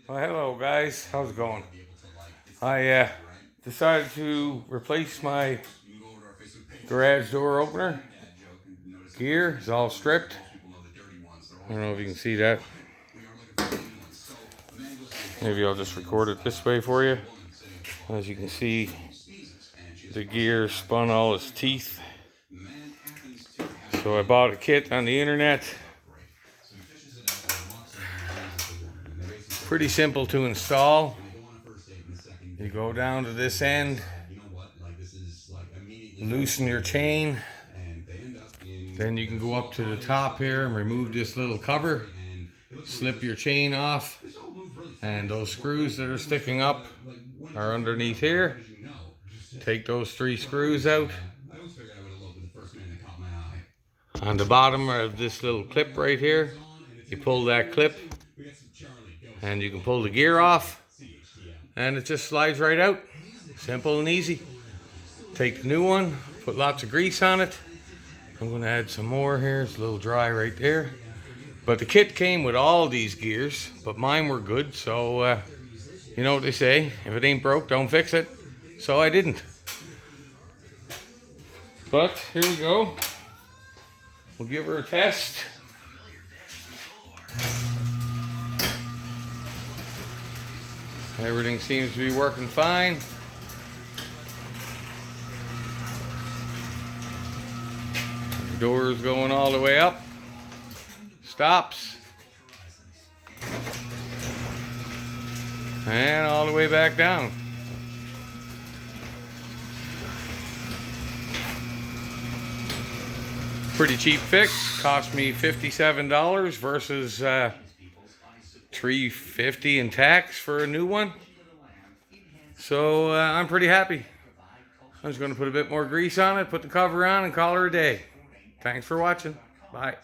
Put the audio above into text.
Well, hello guys, how's it going? I decided to replace my garage door opener. Gear is all stripped. I don't know if you can see that. Maybe I'll just record it this way for you. As you can see, the gear spun all its teeth. So I bought a kit on the internet. Pretty simple to install. You go down to this end, loosen your chain, then you can go up to the top here and remove this little cover, slip your chain off, and those screws that are sticking up are underneath here. Take those 3 screws out. On the bottom of this little clip right here, you pull that clip and you can pull the gear off and it just slides right out. Simple and easy. Take the new one, put lots of grease on it. I'm going to add some more here. It's a little dry right there. But the kit came with all these gears, but mine were good. So, you know what they say, if it ain't broke, don't fix it. So I didn't. But here we go. We'll give her a test. Everything seems to be working fine. The door is going all the way up. Stops. And all the way back down. Pretty cheap fix. Cost me $57 versus $3.50 in tax for a new one. So I'm pretty happy. I'm just going to put a bit more grease on it, put the cover on, and call her a day. Thanks for watching. Bye.